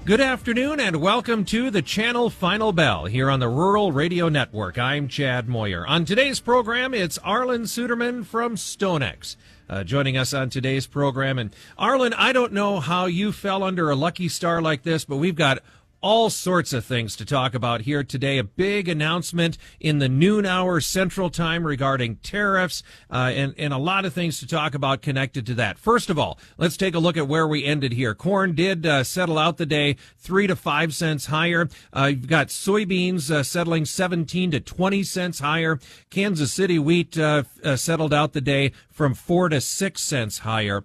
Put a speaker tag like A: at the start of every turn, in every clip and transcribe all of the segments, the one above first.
A: Good afternoon and welcome to the Channel Final Bell here on the Rural Radio Network. I'm Chad Moyer. On today's program, it's Arlan Suderman from StoneX. Joining us on today's program. And Arlan, I don't know how you fell under a lucky star like this, but we've got all sorts of things to talk about here today. A big announcement in the noon hour Central Time regarding tariffs, and a lot of things to talk about connected to that. First of all, let's take a look at where we ended here. Corn did settle out the day 3 to 5 cents higher. You've got soybeans settling 17 to 20 cents higher. Kansas City wheat settled out the day from 4 to 6 cents higher.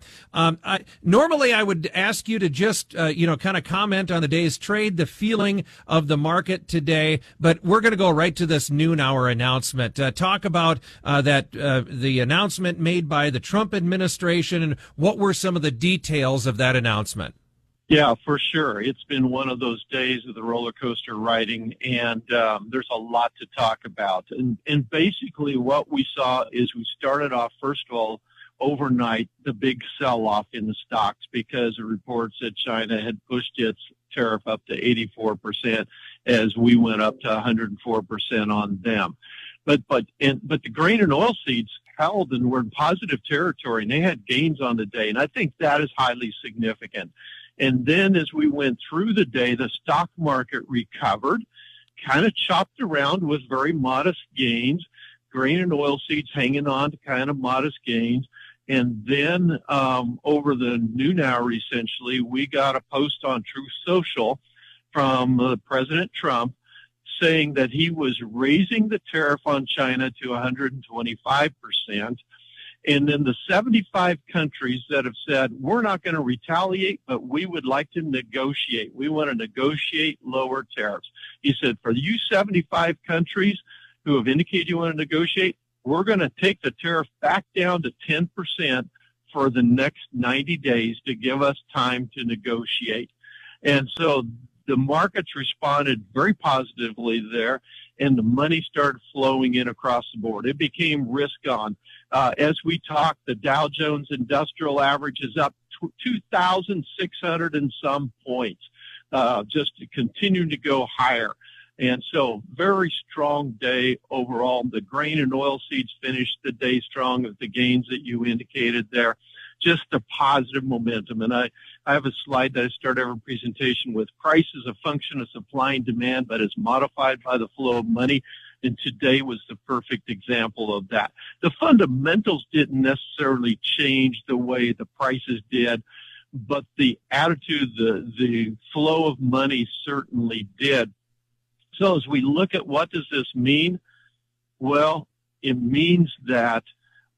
A: Normally, I would ask you to just, kind of comment on the day's trade, the feeling of the market today, but we're going to go right to this noon hour announcement. Talk about the announcement made by the Trump administration, and what were some of the details of that announcement?
B: Yeah, for sure. It's been one of those days of the roller coaster riding, and there's a lot to talk about. And basically what we saw is we started off, first of all, overnight, the big sell-off in the stocks because the reports that China had pushed its tariff up to 84% as we went up to 104% on them. But the grain and oilseeds held and were in positive territory, and they had gains on the day, and I think that is highly significant. And then as we went through the day, the stock market recovered, kind of chopped around with very modest gains, grain and oilseeds hanging on to kind of modest gains. And then over the noon hour, essentially, we got a post on Truth Social from President Trump saying that he was raising the tariff on China to 125%. And then the 75 countries that have said, we're not going to retaliate, but we would like to negotiate. We want to negotiate lower tariffs. He said, for you 75 countries who have indicated you want to negotiate, we're going to take the tariff back down to 10% for the next 90 days to give us time to negotiate. And so the markets responded very positively there, and the money started flowing in across the board. It became risk on. As we talk, the Dow Jones Industrial Average is up 2,600 and some points, just continuing to go higher. And so very strong day overall. The grain and oilseeds finished the day strong with the gains that you indicated there. Just a positive momentum. And I have a slide that I start every presentation with. Price is a function of supply and demand, but is modified by the flow of money. And today was the perfect example of that. The fundamentals didn't necessarily change the way the prices did, but the attitude, the flow of money certainly did. So as we look at what does this mean, well, it means that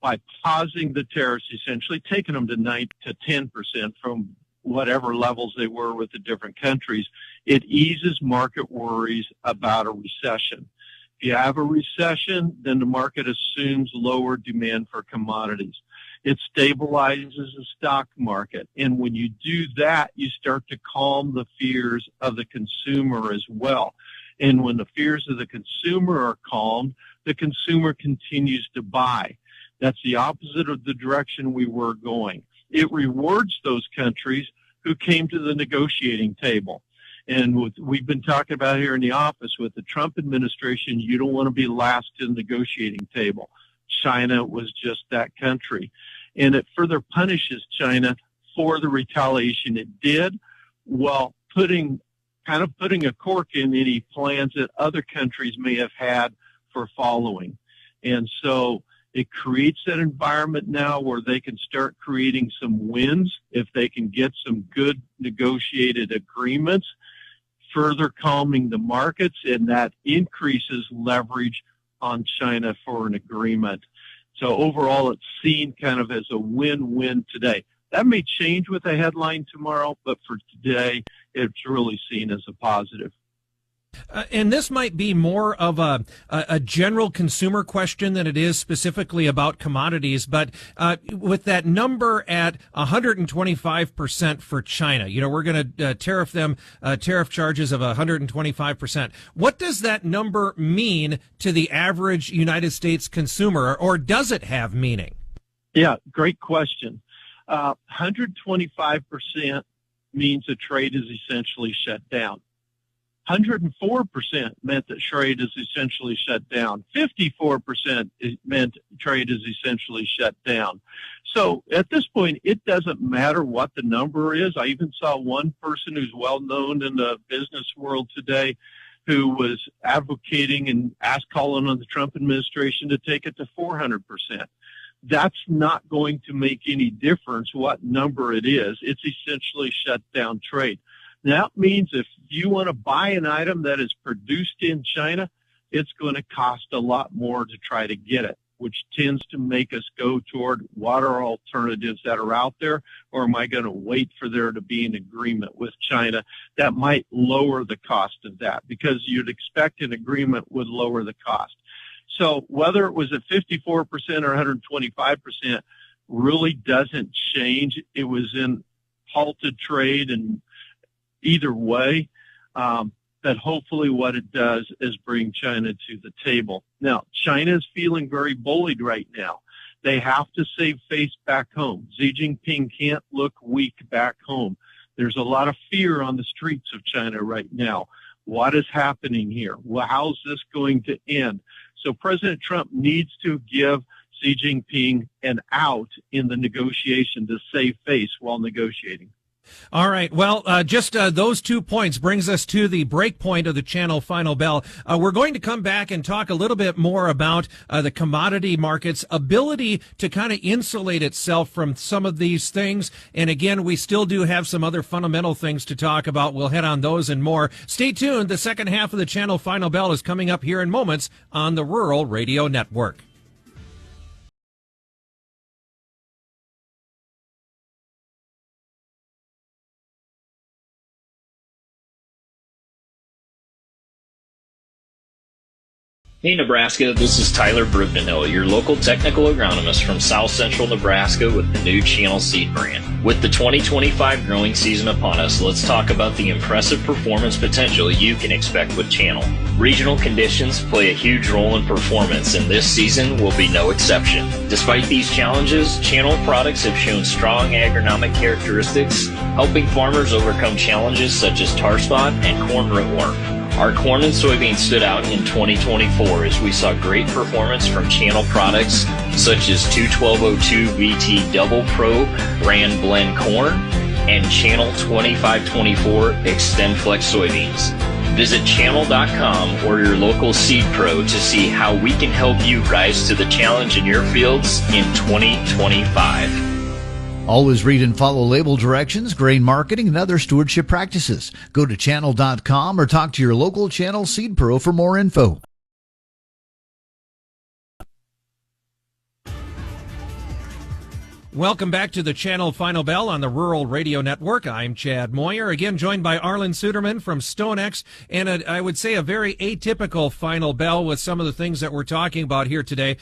B: by pausing the tariffs, essentially taking them to 9 to 10% from whatever levels they were with the different countries, it eases market worries about a recession. If you have a recession, then the market assumes lower demand for commodities. It stabilizes the stock market. And when you do that, you start to calm the fears of the consumer as well. And when the fears of the consumer are calmed, the consumer continues to buy. That's the opposite of the direction we were going. It rewards those countries who came to the negotiating table. And we've been talking about here in the office with the Trump administration, you don't want to be last to the negotiating table. China was just that country. And it further punishes China for the retaliation it did, while putting a cork in any plans that other countries may have had for following. And so it creates that environment now where they can start creating some wins if they can get some good negotiated agreements, further calming the markets, and that increases leverage on China for an agreement. So overall, it's seen kind of as a win-win today. That may change with a headline tomorrow, but for today, it's really seen as a positive.
A: And this might be more of a general consumer question than it is specifically about commodities. But with that number at 125% for China, we're going to tariff them tariff charges of 125%. What does that number mean to the average United States consumer, or does it have meaning?
B: Yeah, great question. 125% means the trade is essentially shut down. 104% meant that trade is essentially shut down. 54% meant trade is essentially shut down. So at this point, it doesn't matter what the number is. I even saw one person who's well known in the business world today who was advocating and calling on the Trump administration to take it to 400%. That's not going to make any difference what number it is. It's essentially shut down trade. That means if you want to buy an item that is produced in China, it's going to cost a lot more to try to get it, which tends to make us go toward what are alternatives that are out there, or am I going to wait for there to be an agreement with China that might lower the cost of that, because you'd expect an agreement would lower the cost. So whether it was at 54% or 125% really doesn't change. It was in halted trade, and either way, that hopefully what it does is bring China to the table. Now, China is feeling very bullied right now. They have to save face back home. Xi Jinping can't look weak back home. There's a lot of fear on the streets of China right now. What is happening here? Well, how's this going to end? So President Trump needs to give Xi Jinping an out in the negotiation to save face while negotiating.
A: All right. Well, just those 2 points brings us to the break point of the channel Final Bell. We're going to come back and talk a little bit more about the commodity market's ability to kind of insulate itself from some of these things. And again, we still do have some other fundamental things to talk about. We'll hit on those and more. Stay tuned. The second half of the channel Final Bell is coming up here in moments on the Rural Radio Network.
C: Hey Nebraska, this is Tyler Brugdenhill, your local technical agronomist from South Central Nebraska with the new Channel Seed brand. With the 2025 growing season upon us, let's talk about the impressive performance potential you can expect with Channel. Regional conditions play a huge role in performance, and this season will be no exception. Despite these challenges, Channel products have shown strong agronomic characteristics, helping farmers overcome challenges such as tar spot and corn rootworm. Our corn and soybeans stood out in 2024 as we saw great performance from Channel products such as 21202 VT Double Pro Brand Blend Corn and Channel 2524 Extend Flex Soybeans. Visit channel.com or your local seed pro to see how we can help you rise to the challenge in your fields in 2025.
D: Always read and follow label directions, grain marketing, and other stewardship practices. Go to channel.com or talk to your local Channel Seed Pro for more info.
A: Welcome back to the channel Final Bell on the Rural Radio Network. I'm Chad Moyer, again joined by Arlan Suderman from StoneX, and I would say a very atypical Final Bell with some of the things that we're talking about here today.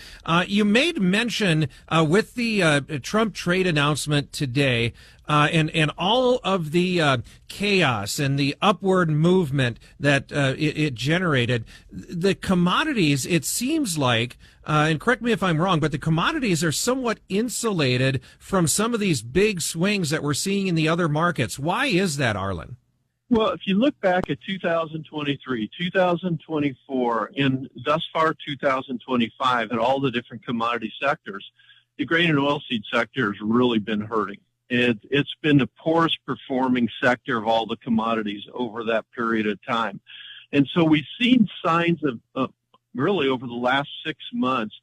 A: You made mention with the Trump trade announcement today, and all of the chaos and the upward movement that it generated, the commodities, it seems like, and correct me if I'm wrong, but the commodities are somewhat insulated from some of these big swings that we're seeing in the other markets. Why is that, Arlan?
B: Well, if you look back at 2023, 2024, and thus far 2025 at all the different commodity sectors, the grain and oilseed sector has really been hurting. It's been the poorest performing sector of all the commodities over that period of time. And so we've seen signs of really over the last 6 months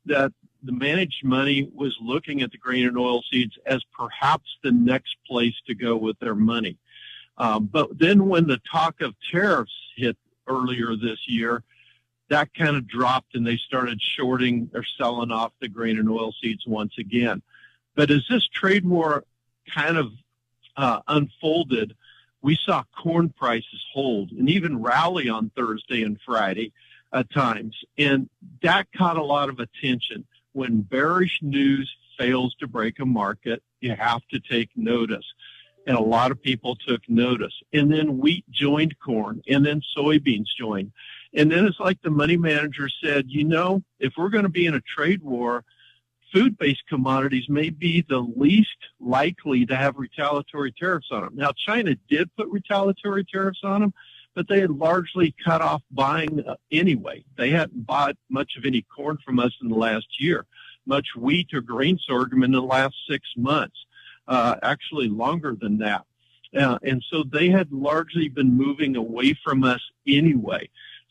B: that the managed money was looking at the grain and oilseeds as perhaps the next place to go with their money. But then when the talk of tariffs hit earlier this year, that kind of dropped and they started shorting or selling off the grain and oilseeds once again. But as this trade war kind of unfolded, we saw corn prices hold and even rally on Thursday and Friday at times. And that caught a lot of attention. When bearish news fails to break a market, you have to take notice. And a lot of people took notice. And then wheat joined corn, and then soybeans joined. And then it's like the money manager said, you know, if we're going to be in a trade war, food-based commodities may be the least likely to have retaliatory tariffs on them. Now, China did put retaliatory tariffs on them, but they had largely cut off buying anyway. They hadn't bought much of any corn from us in the last year, much wheat or grain sorghum in the last 6 months, actually longer than that. And so they had largely been moving away from us anyway.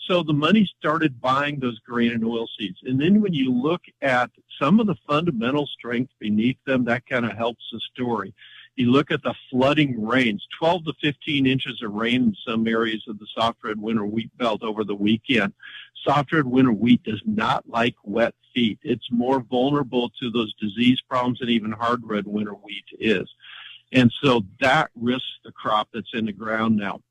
B: So the money started buying those grain and oil seeds. And then when you look at some of the fundamental strength beneath them, that kind of helps the story. You look at the flooding rains, 12 to 15 inches of rain in some areas of the soft red winter wheat belt over the weekend. Soft red winter wheat does not like wet feet. It's more vulnerable to those disease problems than even hard red winter wheat is. And so that risks the crop that's in the ground now.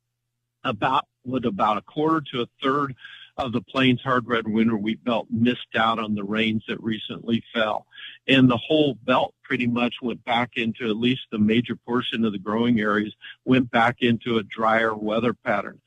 B: About a quarter to a third of the plains hard red winter wheat belt missed out on the rains that recently fell. And the whole belt pretty much went back into, at least the major portion of the growing areas, went back into a drier weather pattern.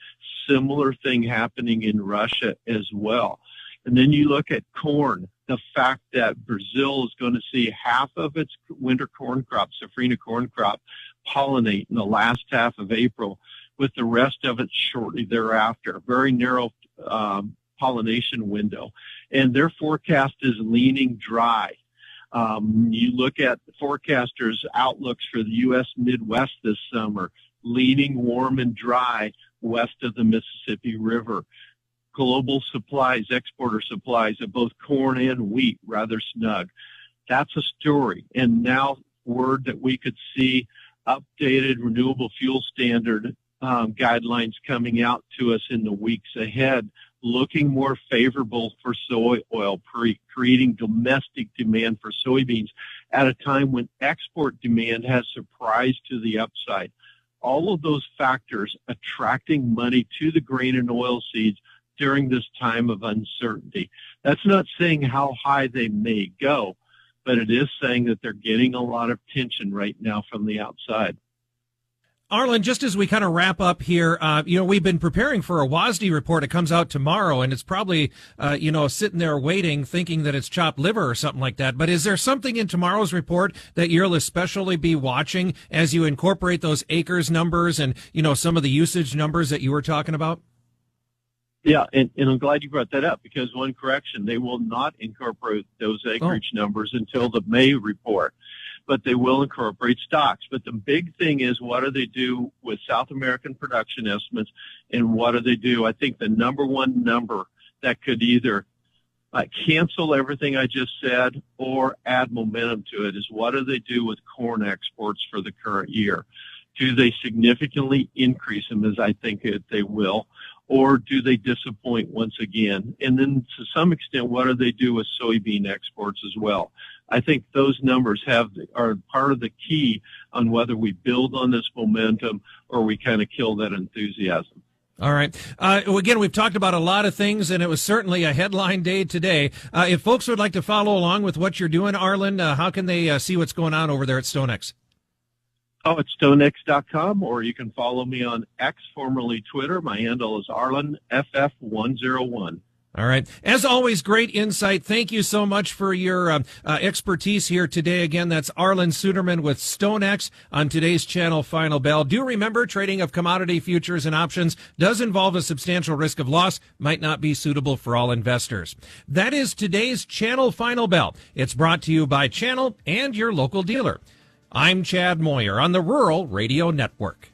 B: Similar thing happening in Russia as well. And then you look at corn, the fact that Brazil is going to see half of its winter corn crop, safrinha corn crop, pollinate in the last half of April, with the rest of it shortly thereafter. Very narrow pollination window. And their forecast is leaning dry. You look at the forecasters' outlooks for the U.S. Midwest this summer, leaning warm and dry west of the Mississippi River. Global supplies, exporter supplies of both corn and wheat, rather snug. That's a story. And now word that we could see updated renewable fuel standard guidelines coming out to us in the weeks ahead, looking more favorable for soy oil, creating domestic demand for soybeans at a time when export demand has surprised to the upside. All of those factors attracting money to the grain and oil seeds during this time of uncertainty. That's not saying how high they may go, but it is saying that they're getting a lot of tension right now from the outside.
A: Arlan, just as we kind of wrap up here, we've been preparing for a WASDE report. It comes out tomorrow, and it's probably, sitting there waiting, thinking that it's chopped liver or something like that. But is there something in tomorrow's report that you'll especially be watching as you incorporate those acres numbers and, some of the usage numbers that you were talking about?
B: Yeah, and I'm glad you brought that up, because one correction, they will not incorporate those acreage numbers until the May report, but they will incorporate stocks. But the big thing is, what do they do with South American production estimates, and what do they do? I think the number one number that could either cancel everything I just said or add momentum to it is, what do they do with corn exports for the current year? Do they significantly increase them, as I think they will? Or do they disappoint once again? And then to some extent, what do they do with soybean exports as well? I think those numbers are part of the key on whether we build on this momentum or we kind of kill that enthusiasm.
A: All right. Again, we've talked about a lot of things, and it was certainly a headline day today. If folks would like to follow along with what you're doing, Arlan, how can they see what's going on over there at StoneX?
B: Oh, it's StoneX.com, or you can follow me on X, formerly Twitter. My handle is ArlanFF101.
A: All right. As always, great insight. Thank you so much for your expertise here today. Again, that's Arlan Suderman with StoneX on today's Channel Final Bell. Do remember, trading of commodity futures and options does involve a substantial risk of loss, might not be suitable for all investors. That is today's Channel Final Bell. It's brought to you by Channel and your local dealer. I'm Chad Moyer on the Rural Radio Network.